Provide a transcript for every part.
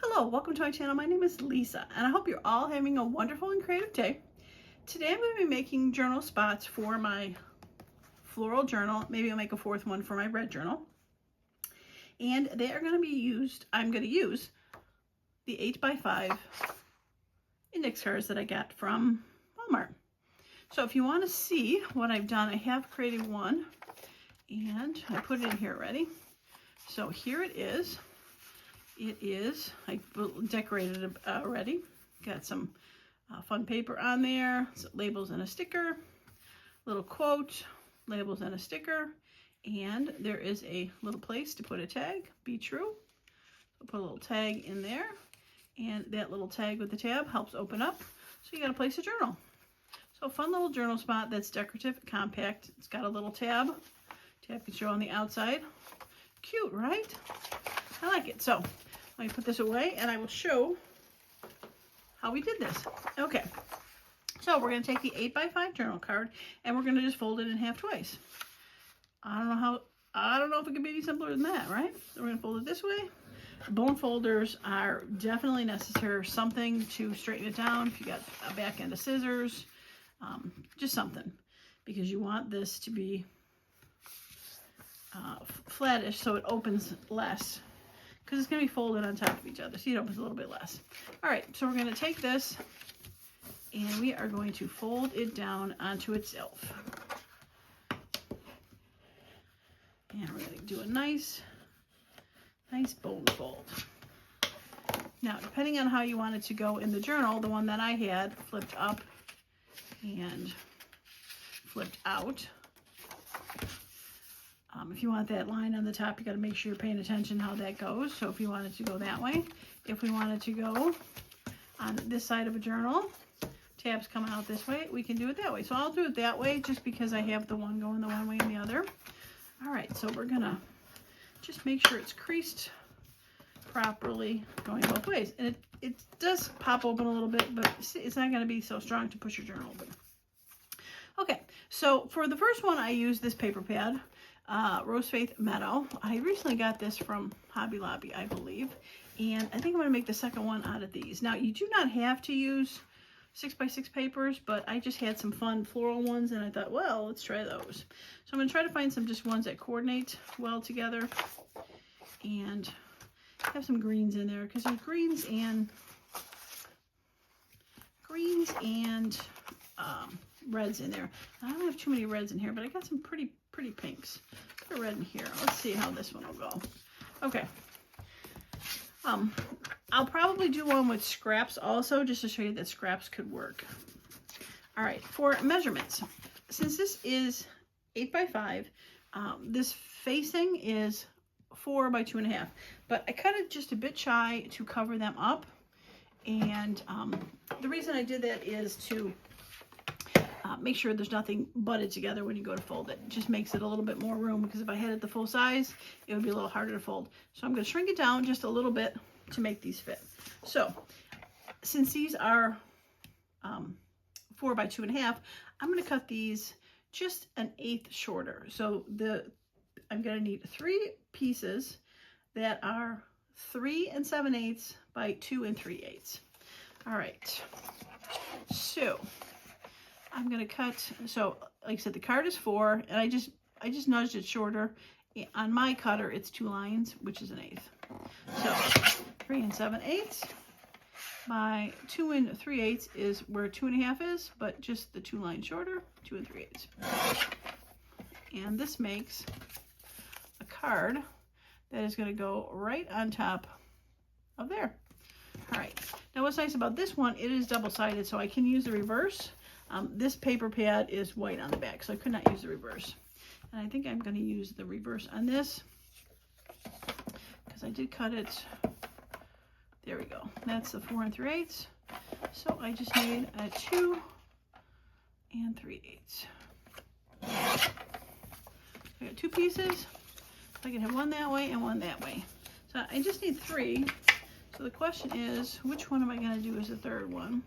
Hello, welcome to my channel. My name is Lisa, and I hope you're all having a wonderful and creative day. Today I'm going to be making journal spots for my floral journal. Maybe I'll make a fourth one for my red journal. And they are going to be used, I'm going to use the 8x5 index cards that I got from Walmart. So if you want to see what I've done, I have created one, and I put it in here already. So here it is. I decorated it already. Got some fun paper on there, some labels and a sticker, little quote, labels and a sticker, and there is a little place to put a tag, be true. So put a little tag in there, and that little tag with the tab helps open up, so you got a place to journal. So a fun little journal spot that's decorative, compact. It's got a little tab. Tab can show on the outside. Cute, right? I like it. So let me put this away and I will show how we did this. Okay, so we're going to take the 8x5 journal card and we're going to just fold it in half twice. I don't know if it could be any simpler than that, right? So we're going to fold it this way. Bone folders are definitely necessary. Something to straighten it down. If you got a back end of scissors, just something, because you want this to be flattish so it opens less, because it's going to be folded on top of each other, so it opens a little bit less. All right, so we're going to take this and we are going to fold it down onto itself. And we're going to do a nice bone fold. Now, depending on how you want it to go in the journal, the one that I had flipped up and flipped out. If you want that line on the top, you got to make sure you're paying attention how that goes. So if you want it to go that way, if we want it to go on this side of a journal, tabs come out this way, we can do it that way. So I'll do it that way just because I have the one going the one way and the other. All right, so we're gonna just make sure it's creased properly going both ways. And it does pop open a little bit, but it's not gonna be so strong to push your journal open. Okay, so for the first one, I used this paper pad. Rose Faith Meadow. I recently got this from Hobby Lobby, I believe, and I think I'm going to make the second one out of these. Now, you do not have to use 6x6 papers, but I just had some fun floral ones, and I thought, well, let's try those. So I'm going to try to find some just ones that coordinate well together, and have some greens in there, because there's greens and reds in there. I don't have too many reds in here, but I got some pretty pinks. Put a red in here. Let's see how this one will go. Okay. I'll probably do one with scraps also, just to show you that scraps could work. All right, for measurements, since this is 8x5, this facing is 4 by 2.5, but I cut it just a bit shy to cover them up. And the reason I did that is to make sure there's nothing butted together when you go to fold it. It just makes it a little bit more room, because if I had it the full size, it would be a little harder to fold. So I'm going to shrink it down just a little bit to make these fit. So since these are 4 by 2.5, I'm going to cut these just 1/8 shorter. So I'm going to need 3 pieces that are 3 7/8 by 2 3/8. All right, so I'm going to cut, so like I said, the card is 4, and I just nudged it shorter. On my cutter, it's 2 lines, which is 1/8. So 3 7/8 by 2 3/8 is where 2.5 is, but just the 2 lines shorter, 2 3/8. And this makes a card that is going to go right on top of there. All right, now what's nice about this one, it is double-sided, so I can use the reverse. This paper pad is white on the back, so I could not use the reverse. And I think I'm going to use the reverse on this, because I did cut it. There we go. That's the 4 3/8. So I just need a 2 3/8. I got 2 pieces. I can have one that way and one that way. So I just need 3. So the question is, which one am I going to do as the third one?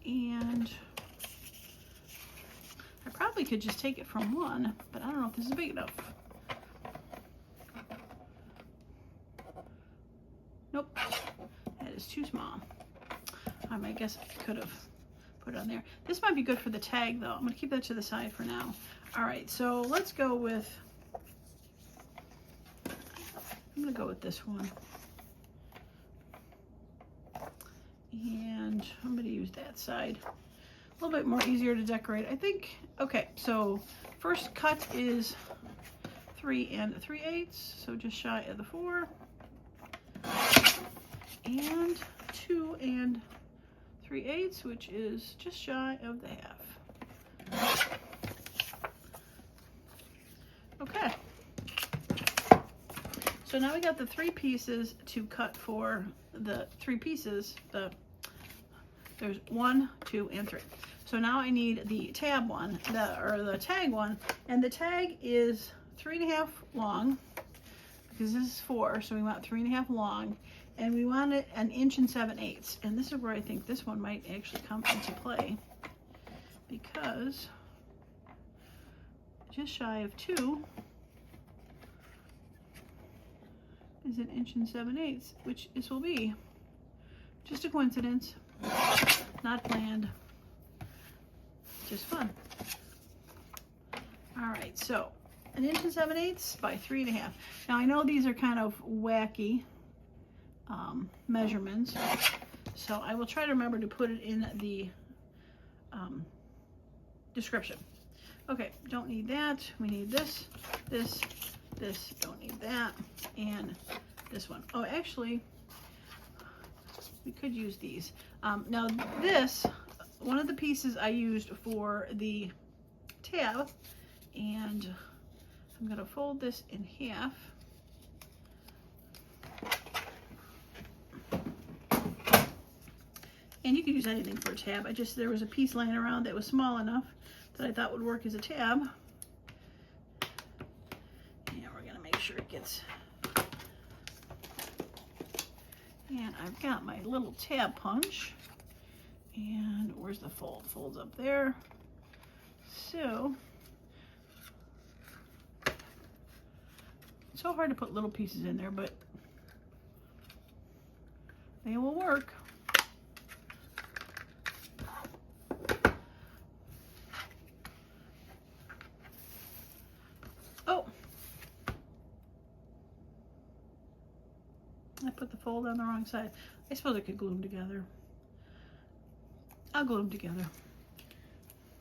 And I probably could just take it from one, but I don't know if this is big enough. Nope, that is too small. I guess I could have put it on there. This might be good for the tag though. I'm gonna keep that to the side for now. All right, so let's go with, I'm gonna go with this one. And I'm gonna use that side. A little bit more easier to decorate, I think. Okay, so first cut is 3 3/8, so just shy of the 4. And 2 3/8, which is just shy of the half. Okay. So now we got the 3 pieces to cut for the 3 pieces. There's 1, 2, and 3. So now I need the tab one, the tag one, and the tag is 3.5 long because this is 4, so we want 3.5 long, and we want it 1 7/8 inches. And this is where I think this one might actually come into play, because just shy of 2 is 1 7/8 inches, which this will be. Just a coincidence, not planned, just fun. All right, so 1 7/8 inches by 3.5. Now I know these are kind of wacky measurements, so I will try to remember to put it in the description. Okay, don't need that. We need this, this, this, don't need that, and this one. Oh, actually, we could use these. Now this, one of the pieces I used for the tab, and I'm gonna fold this in half. And you can use anything for a tab. There was a piece laying around that was small enough that I thought would work as a tab. And we're gonna make sure it gets, and I've got my little tab punch. And where's the fold? Fold's up there. So, it's so hard to put little pieces in there, but they will work. Oh, I put the fold on the wrong side. I suppose I could glue them together. I'll glue them together.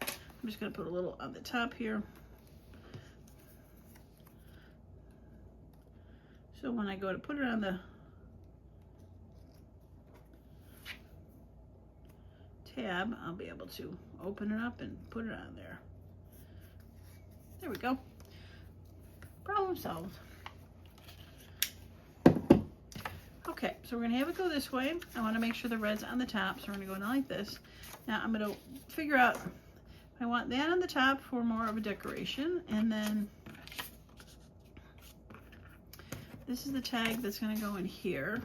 I'm just going to put a little on the top here. So when I go to put it on the tab, I'll be able to open it up and put it on there. There we go. Problem solved. Okay, so we're gonna have it go this way. I wanna make sure the red's on the top, so we're gonna go down like this. Now I'm gonna figure out, I want that on the top for more of a decoration, and then this is the tag that's gonna go in here.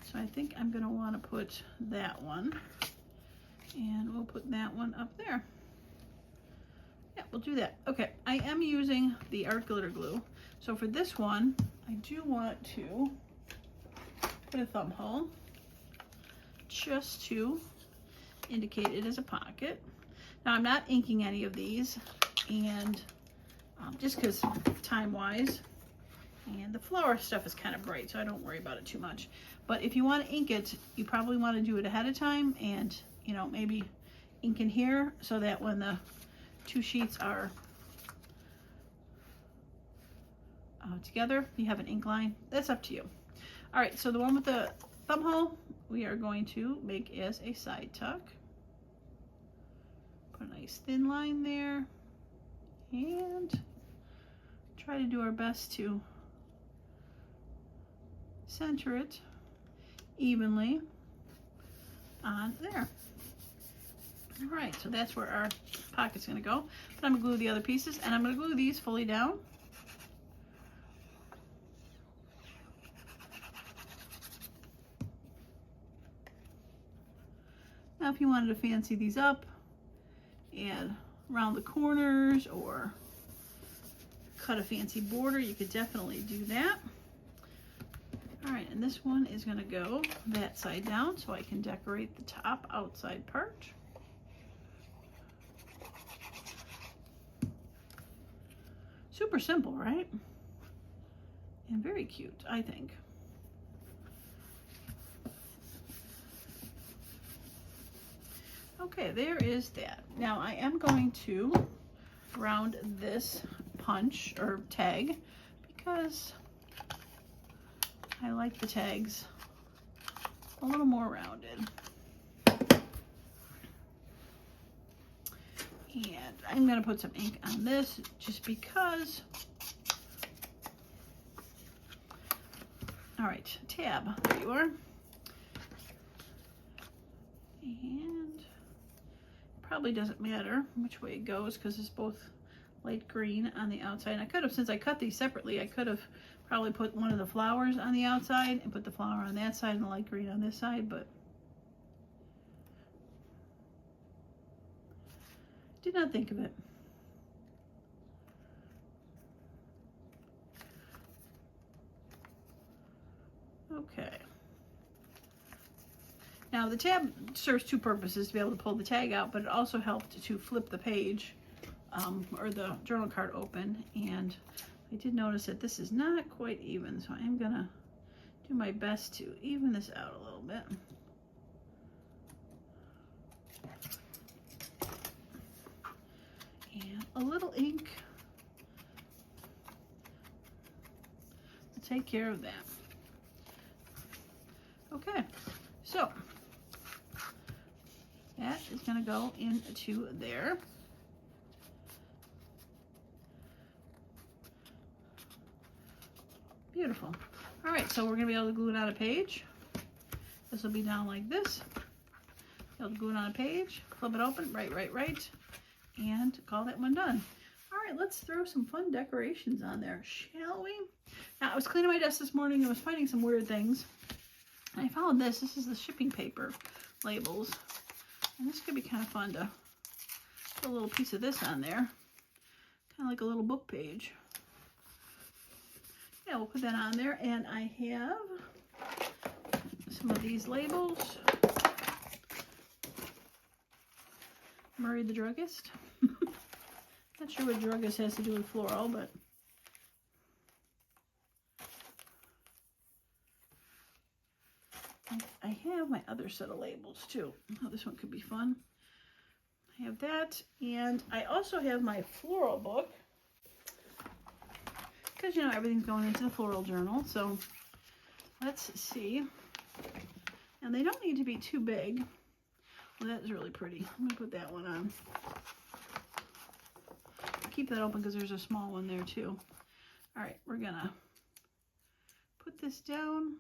So I think I'm gonna wanna put that one, and we'll put that one up there. Yeah, we'll do that. Okay, I am using the art glitter glue. So for this one, I do want to put a thumb hole just to indicate it as a pocket. Now I'm not inking any of these, and just because time-wise, and the flower stuff is kind of bright, so I don't worry about it too much. But if you want to ink it, you probably want to do it ahead of time, and you know, maybe ink in here so that when the 2 sheets are together, you have an ink line. That's up to you. All right, so the one with the thumb hole, we are going to make as a side tuck. Put a nice thin line there, and try to do our best to center it evenly on there. All right, so that's where our pocket's gonna go. But I'm gonna glue the other pieces, and I'm gonna glue these fully down. Now if you wanted to fancy these up, and around the corners, or cut a fancy border, you could definitely do that. All right, And this one is going to go that side down so I can decorate the top outside part. Super simple, right? And very cute, I think. Okay, there is that. Now I am going to round this punch or tag because I like the tags a little more rounded. And I'm going to put some ink on this just because. All right, tab, there you are. And probably doesn't matter which way it goes because it's both light green on the outside. And I could have, since I cut these separately, I could have probably put one of the flowers on the outside and put the flower on that side and the light green on this side, but did not think of it. Okay. Now the tab serves two purposes, to be able to pull the tag out, but it also helped to flip the page or the journal card open. And I did notice that this is not quite even, so I'm gonna do my best to even this out a little bit. And a little ink will take care of that. Okay, so that is going to go into there. Beautiful. All right, so we're going to be able to glue it on a page. This will be down like this. Be able to glue it on a page, flip it open, right, and call that one done. All right, let's throw some fun decorations on there, shall we? Now, I was cleaning my desk this morning and was finding some weird things. I found this. This is the shipping paper labels. And this could be kind of fun to put a little piece of this on there. Kind of like a little book page. Yeah, we'll put that on there. And I have some of these labels. Murray the Druggist. Not sure what druggist has to do with floral, but I have my other set of labels too. Oh, this one could be fun. I have that, and I also have my floral book because, you know, everything's going into the floral journal. So let's see. And they don't need to be too big. Well, that is really pretty. I'm gonna put that one on. Keep that open because there's a small one there too. All right, we're gonna put this down.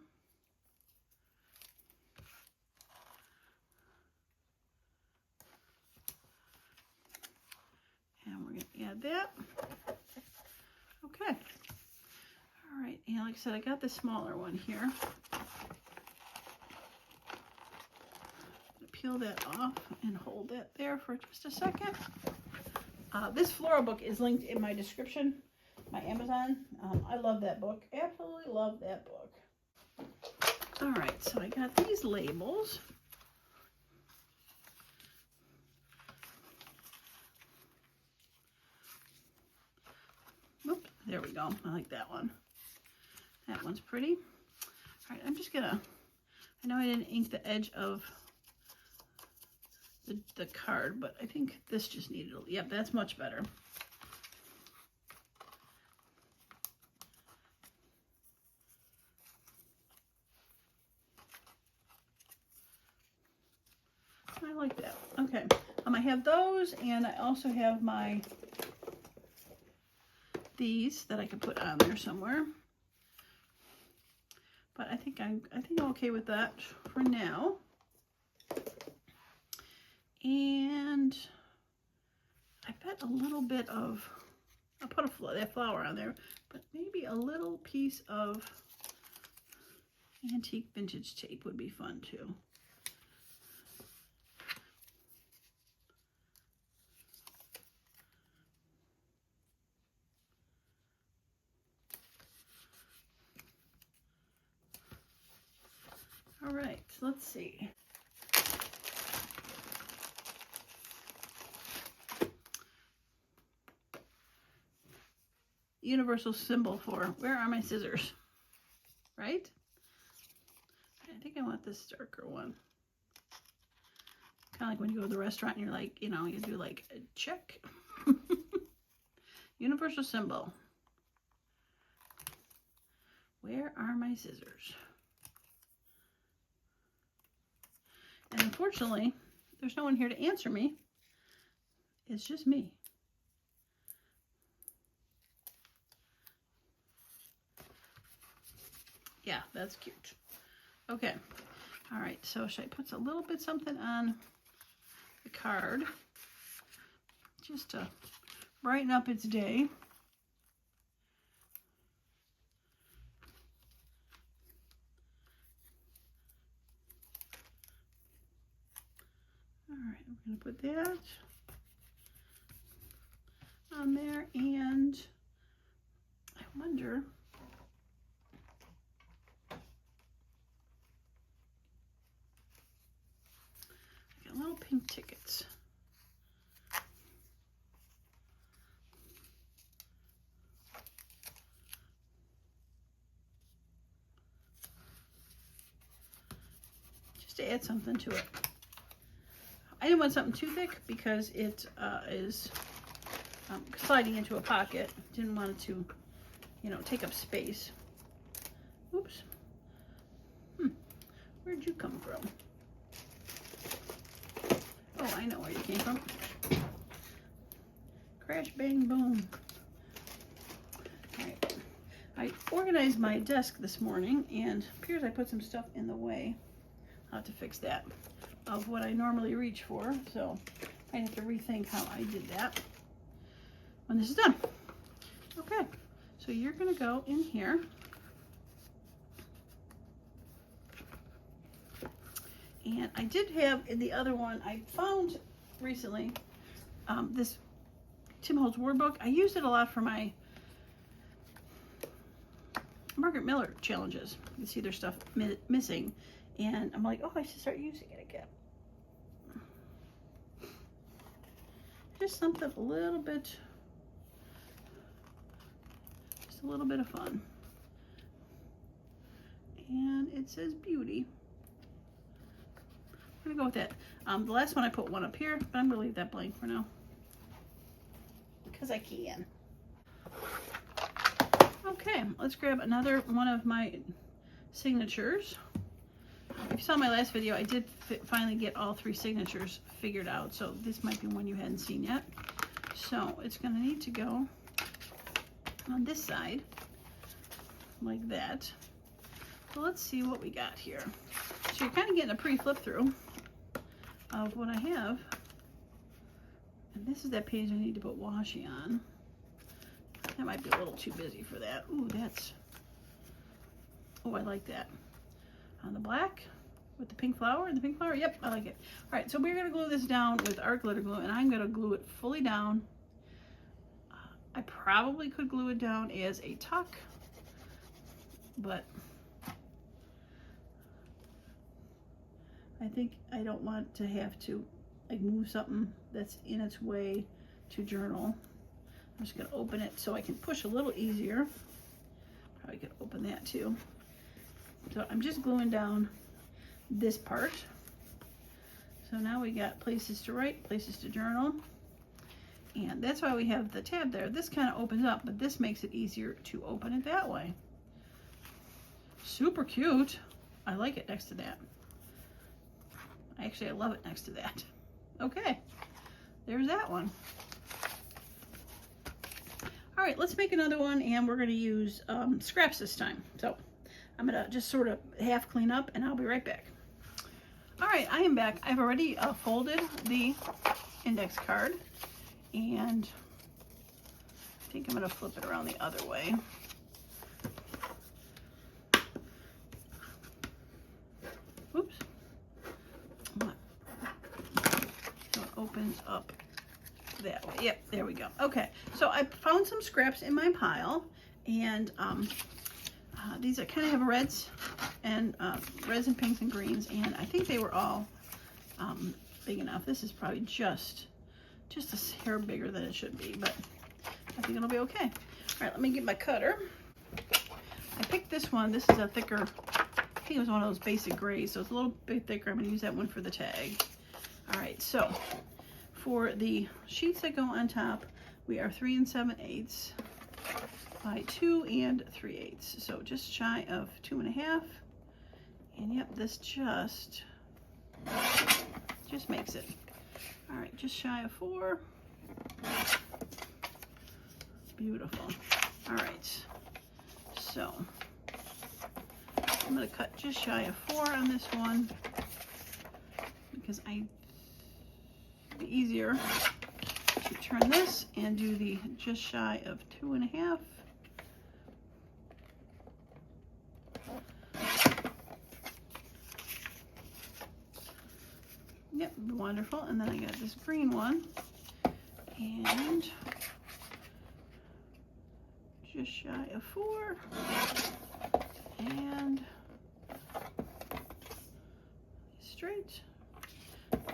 And we're going to add that. Okay. All right. And like I said, I got the smaller one here. Peel that off and hold that there for just a second. This floral book is linked in my description, my Amazon. I love that book. Absolutely love that book. All right. So I got these labels. There we go. I like that one. That one's pretty. All right, I'm just gonna, I know I didn't ink the edge of the card, but I think this just needed, yep, that's much better. I like that. Okay, I have those, and I also have these that I could put on there somewhere. But I think I'm okay with that for now. And I bet a little bit of, I'll put that flower on there, but maybe a little piece of antique vintage tape would be fun too. All right, let's see. Universal symbol for where are my scissors, right? I think I want this darker one. Kind of like when you go to the restaurant and you're like, you know, you do like a check. Universal symbol. Where are my scissors? And unfortunately, there's no one here to answer me. It's just me. Yeah, that's cute. Okay. All right, so should I put a little bit something on the card just to brighten up its day? All right, I'm going to put that on there, and I wonder, I got little pink tickets. Just to add something to it. I didn't want something too thick because it is sliding into a pocket. Didn't want it to, you know, take up space. Oops. Where'd you come from? Oh, I know where you came from. Crash, bang, boom. All right. I organized my desk this morning, and it appears I put some stuff in the way. I'll have to fix that, of what I normally reach for, so I have to rethink how I did that when this is done. Okay, so you're gonna go in here. And I did have in the other one, I found recently this Tim Holtz word book. I used it a lot for my Margaret Miller challenges. You see there's stuff missing, and I'm like, oh, I should start using it again. Just something a little bit, just a little bit of fun. And it says beauty. I'm gonna go with that. The last one I put one up here, but I'm gonna leave that blank for now because I can. Okay, let's grab another one of my signatures. If you saw my last video, I did finally get all 3 signatures figured out, so this might be one you hadn't seen yet. So it's gonna need to go on this side like that. So let's see what we got here. So you're kind of getting a pre-flip through of what I have. And this is that page I need to put washi on. That might be a little too busy for that. Ooh, that's, oh, I like that. On the black with the pink flower and the pink flower. Yep, I like it. All right, so we're gonna glue this down with our glitter glue, and I'm gonna glue it fully down. I probably could glue it down as a tuck, but I think I don't want to have to like move something that's in its way to journal. I'm just gonna open it so I can push a little easier. Probably could open that too. So I'm just gluing down this part. So now we got places to write, places to journal. And that's why we have the tab there. This kind of opens up, but this makes it easier to open it that way. Super cute. I like it next to that. Actually, I love it next to that. Okay, there's that one. All right, let's make another one, and we're gonna use scraps this time. So I'm gonna just sort of half clean up, and I'll be right back. All right, I am back. I've already folded the index card, and I think I'm gonna flip it around the other way. Oops. So it opens up that way. Yep, there we go. Okay, so I found some scraps in my pile, and these are kind of have reds and reds and pinks and greens, and I think they were all big enough. This is probably just a hair bigger than it should be, but I think it'll be okay. All right, let me get my cutter. I picked this one. This is a thicker, I think it was one of those basic grays, so it's a little bit thicker. I'm going to use that one for the tag. All right, so for the sheets that go on top, we are 3 7/8 by 2 3/8. So just shy of 2 1/2. And yep, this just makes it. All right, just shy of 4. Beautiful. All right, so I'm going to cut just shy of 4 on this one because it'd be easier to turn this and do the just shy of 2 1/2. Yep, wonderful. And then I got this green one, and just shy of 4, and straight.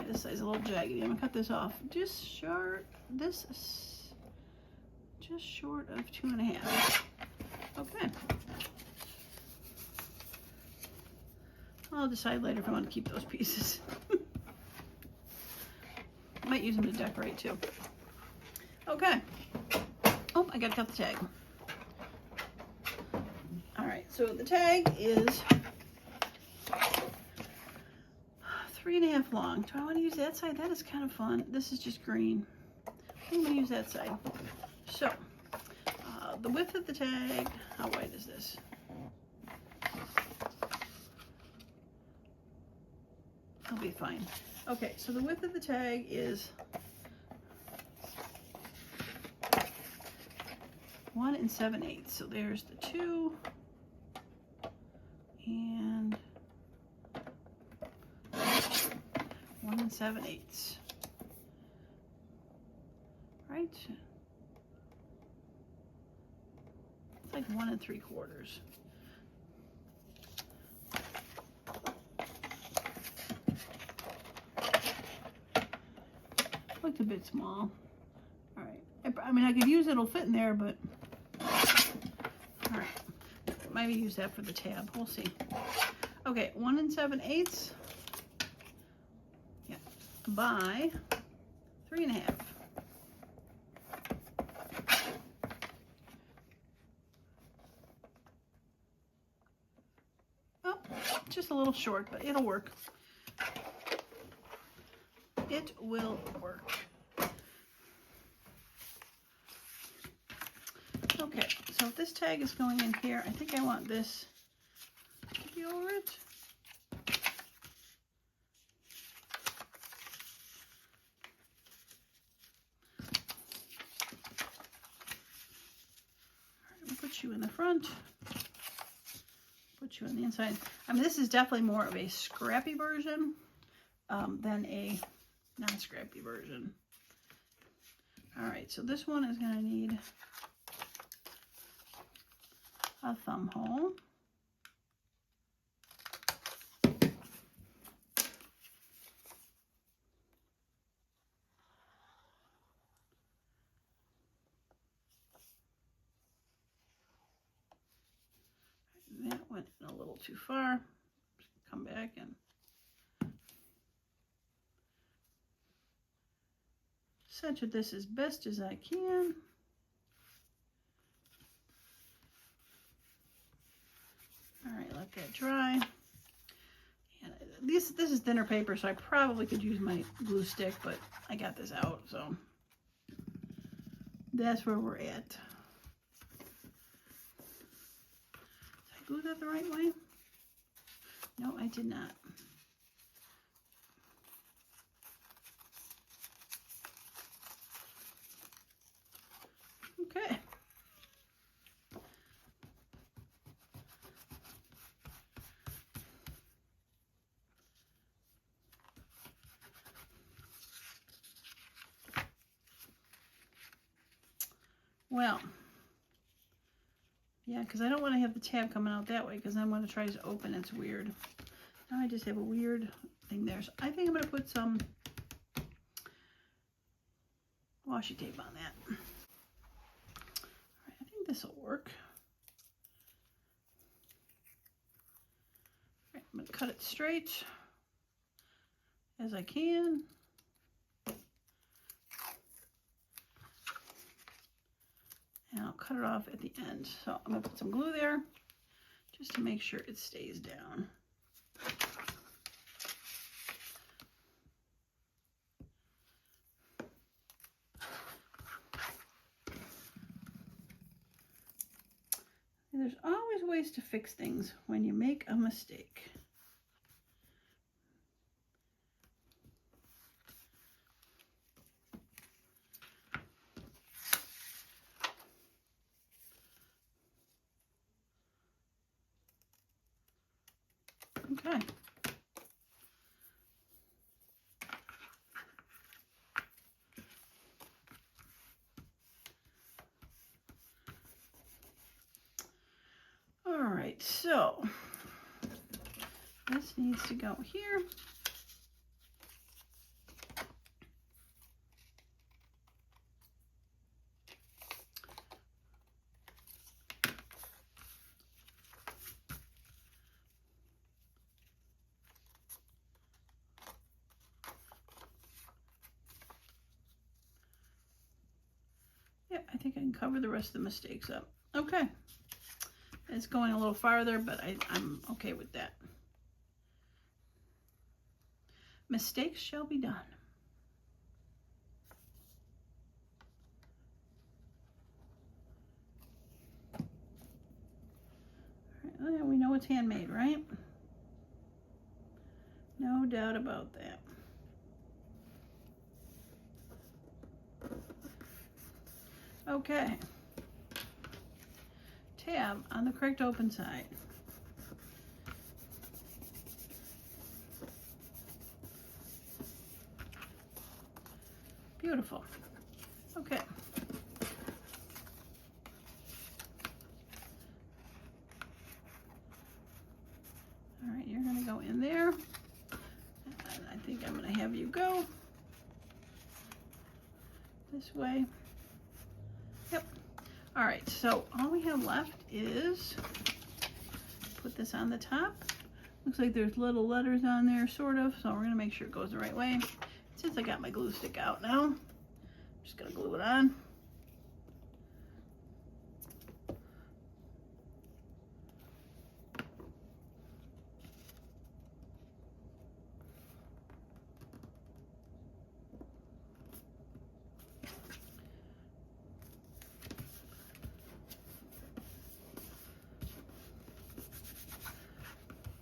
This side's a little jaggedy. I'm gonna cut this off just short. This is just short of 2 1/2. Okay. I'll decide later if I want to keep those pieces. Might use them to decorate too. Okay. Oh, I gotta cut the tag. All right, so the tag is 3 1/2 long. Do I want to use that side? That is kind of fun. This is just green. I'm gonna use that side. So, the width of the tag, how wide is this? I'll be fine. Okay, so the width of the tag is 1 7/8. So there's the 2 and 1 7/8. Right? It's like 1 3/4. Looked a bit small. All right. I mean, I could use it, it'll fit in there, but all right. Maybe use that for the tab. We'll see. Okay, 1 7/8. Yeah, by 3 1/2. Oh, just a little short, but it'll work. It will work. Okay, so if this tag is going in here, I think I want this to be over it. All right, put you in the front. Put you on the inside. I mean, this is definitely more of a scrappy version than a non-scrappy version. All right, so this one is going to need a thumb hole. That went in a little too far. Come back and center this as best as I can. All right, let that dry. And this is thinner paper, so I probably could use my glue stick, but I got this out, so that's where we're at. Did I glue that the right way? No, I did not. Okay. Well, Yeah, because I don't want to have the tab coming out that way, because then when it tries to open, it's weird. Now I just have a weird thing there. So I think I'm going to put some washi tape on that. All right, I think this will work. All right, I'm going to cut it straight as I can. And I'll cut it off at the end. So I'm going to put some glue there just to make sure it stays down. And there's always ways to fix things when you make a mistake. Okay. All right, so this needs to go here. Yep, I think I can cover the rest of the mistakes up. Okay. It's going a little farther, but I'm okay with that. Mistakes shall be done. All right, we know it's handmade, right? No doubt about that. Okay. Tab on the correct open side. Beautiful. Okay. All right, you're going to go in there. And I think I'm going to have you go this way. Yep. All right, so all we have left is put this on the top. Looks like there's little letters on there, sort of, so we're going to make sure it goes the right way. Since I got my glue stick out now, I'm just going to glue it on.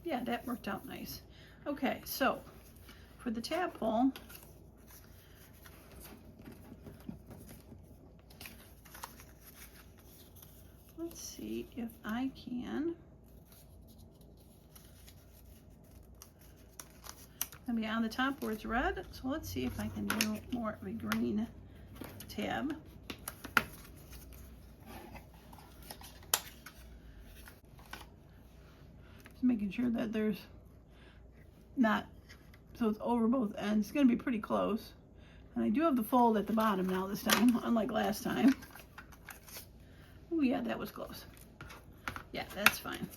Yeah, that worked out nice. Okay, so for the tab pull, let's see if I can. Gonna be on the top where it's red, so let's see if I can do more of a green tab. Just making sure that there's not, so it's over both ends. It's gonna be pretty close. And I do have the fold at the bottom now this time, unlike last time. Oh yeah, that was close. Yeah, that's fine.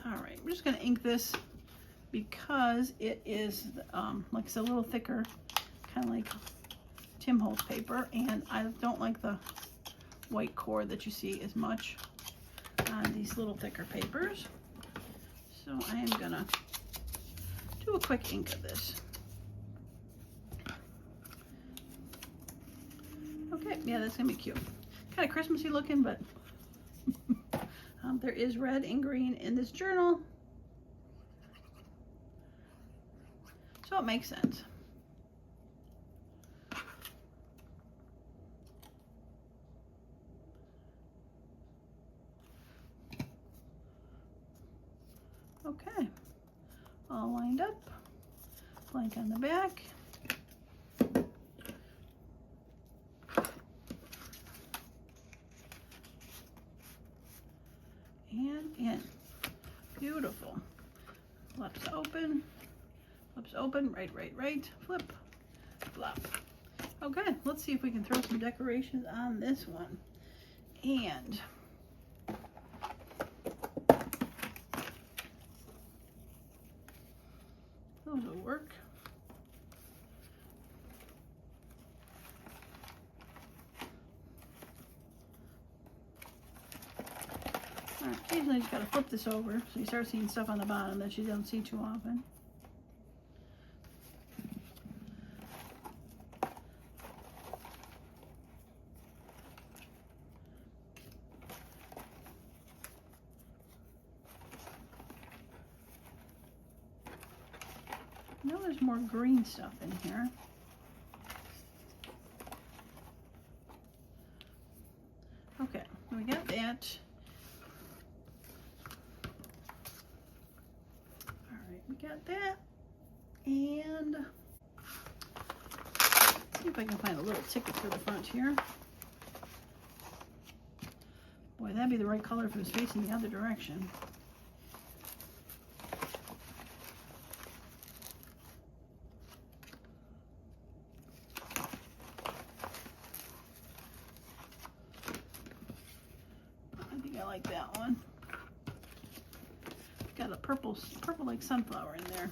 All right, we're just gonna ink this because it is, like I said, a little thicker, kind of like Tim Holtz paper, and I don't like the white cord that you see as much on these little thicker papers. So I am gonna do a quick ink of this. Okay, yeah, that's gonna be cute. Kind of Christmassy looking, but there is red and green in this journal, so it makes sense. Okay, all lined up. blank on the back. And in. Beautiful. Flips open, right, flip, flop. Okay, let's see if we can throw some decorations on this one. And those will work. All right, occasionally you just gotta flip this over so you start seeing stuff on the bottom that you don't see too often. I know there's more green stuff in here. Okay, we got that. All right, we got that. And let's see if I can find a little ticket for the front here. Boy, that'd be the right color if it was facing the other direction. I like that one. Got a purple like sunflower in there.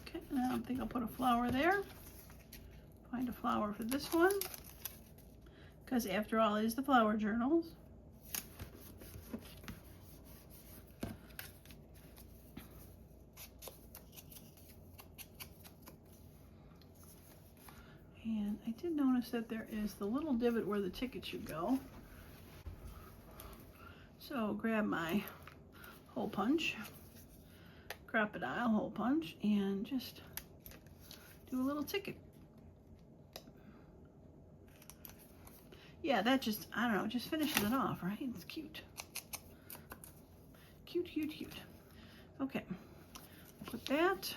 Okay, now I think I'll put a flower there. Find a flower for this one, because after all, it is the flower journals. And I did notice that there is the little divot where the ticket should go. So grab my hole punch, crocodile hole punch, and just do a little ticket. Yeah, that just, I don't know, just finishes it off, right? It's cute. Cute, cute, cute. Okay, put that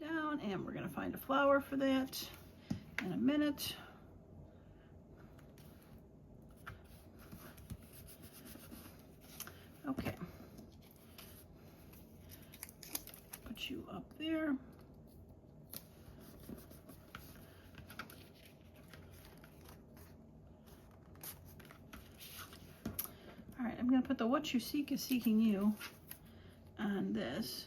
down, and we're gonna find a flower for that in a minute. Okay, put you up there. All right, I'm gonna put the what you seek is seeking you on this.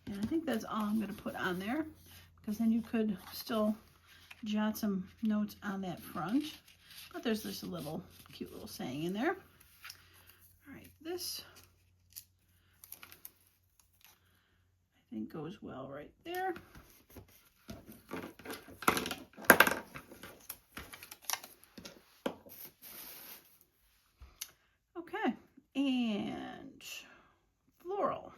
And I think that's all I'm gonna put on there, because then you could still jot some notes on that front. But there's just a little cute little saying in there. All right, this I think goes well right there. Okay, and floral.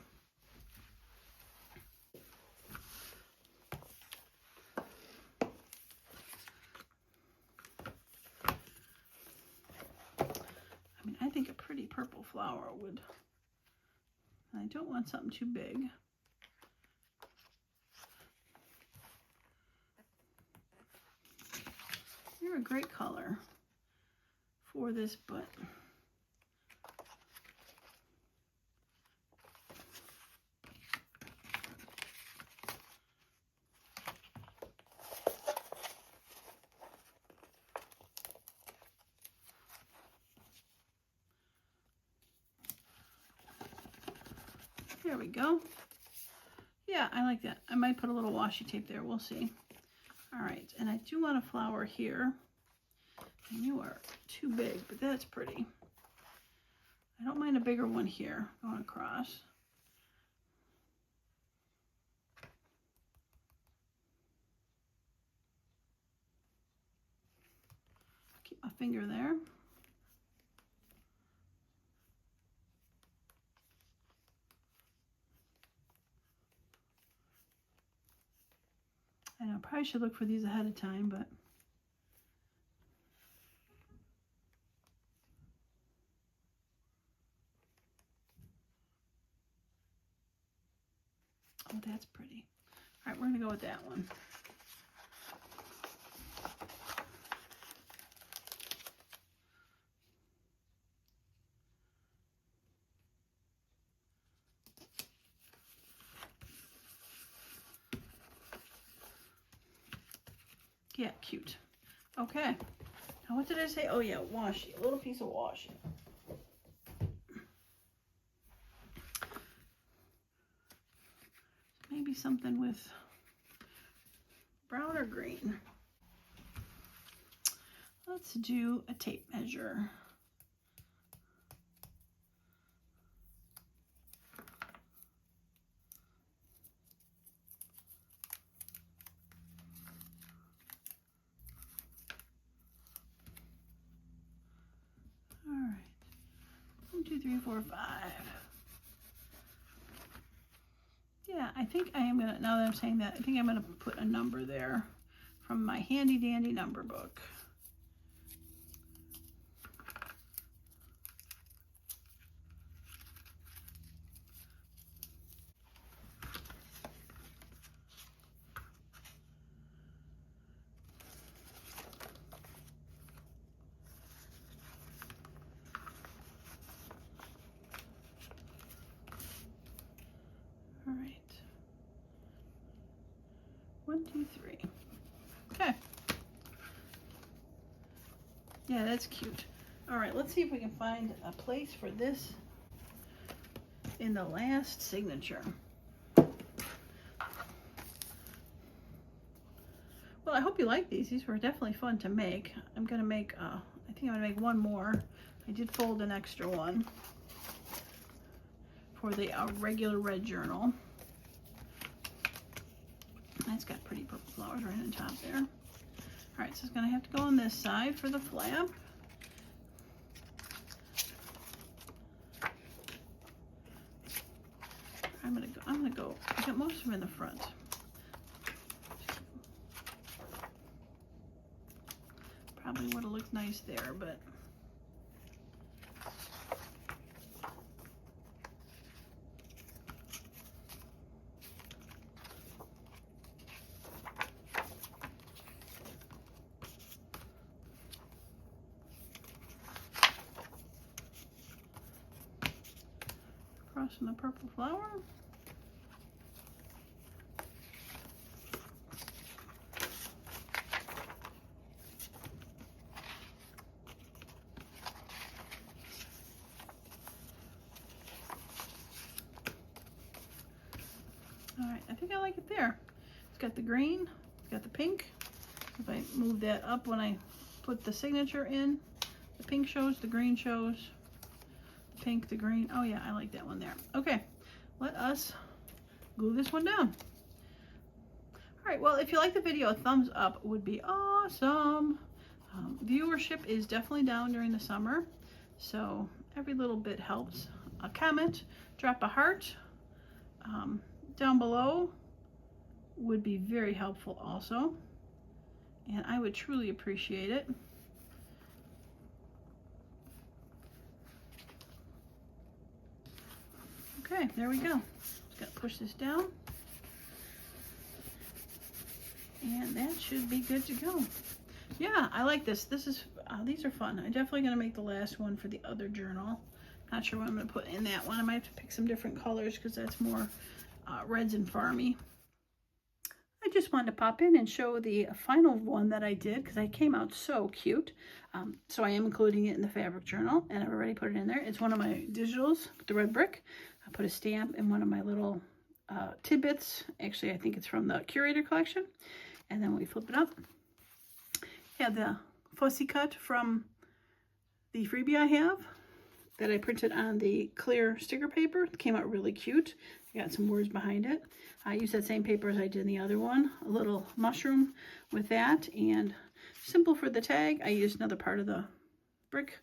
I mean, I think a pretty purple flower would, I don't want something too big. You're a great color for this, but there we go. Yeah, I like that. I might put a little washi tape there. We'll see. All right, and I do want a flower here. And you are too big, but that's pretty. I don't mind a bigger one here going across. Keep my finger there. I know, probably should look for these ahead of time, but oh, that's pretty. All right, we're gonna go with that one. Yeah, cute. Okay. Now what did I say? Oh yeah, washi. A little piece of washi. Maybe something with brown or green. Let's do a tape measure. All right. 1, 2, 3, 4, 5. Yeah, I think I am gonna, now that I'm saying that, I think I'm gonna put a number there from my handy dandy number book. All right. 1, 2, 3. Okay. Yeah, that's cute. All right, let's see if we can find a place for this in the last signature. Well, I hope you like these. These were definitely fun to make. I'm gonna make, I think I'm gonna make one more. I did fold an extra one for the regular red journal. That's got pretty purple flowers right on top there. All right, so it's gonna have to go on this side for the flap. I'm gonna go, I got most of them in the front. Probably would have looked nice there, but crossing the purple flower. All right, I think I like it there. It's got the green, it's got the pink. If I move that up when I put the signature in, the pink shows, the green shows, the pink, the green. Oh yeah, I like that one there. Okay, let us glue this one down. All right, well, if you like the video, a thumbs up would be awesome. Viewership is definitely down during the summer, so every little bit helps. A comment, drop a heart down below would be very helpful also, and I would truly appreciate it. Okay, there we go. Just gotta push this down, and that should be good to go. Yeah, I like this. This is these are fun. I'm definitely gonna make the last one for the other journal. Not sure what I'm gonna put in that one. I might have to pick some different colors because that's more reds and farmy. I just wanted to pop in and show the final one that I did because it came out so cute. So I am including it in the fabric journal, and I've already put it in there. It's one of my digitals, the red brick. I put a stamp in one of my little tidbits. Actually, I think it's from the Curator collection. And then we flip it up. Yeah, the fussy cut from the freebie I have that I printed on the clear sticker paper. It came out really cute. I got some words behind it. I used that same paper as I did in the other one. A little mushroom with that, and simple for the tag. I used another part of the brick.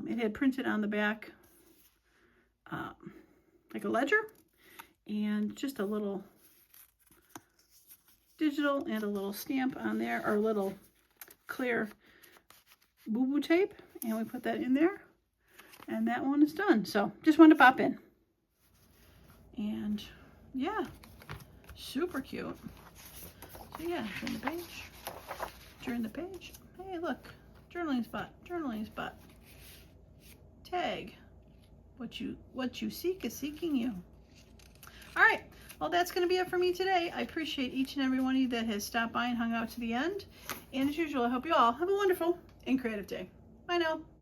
It had printed on the back like a ledger, and just a little digital and a little stamp on there, or a little clear boo-boo tape, and we put that in there, and that one is done. So just wanted to pop in. And yeah, super cute. So yeah, turn the page, turn the page. Hey, look, journaling spot, journaling spot. Tag, what you seek is seeking you. All right, well, that's going to be it for me today. I appreciate each and every one of you that has stopped by and hung out to the end. And as usual, I hope you all have a wonderful and creative day. Bye now.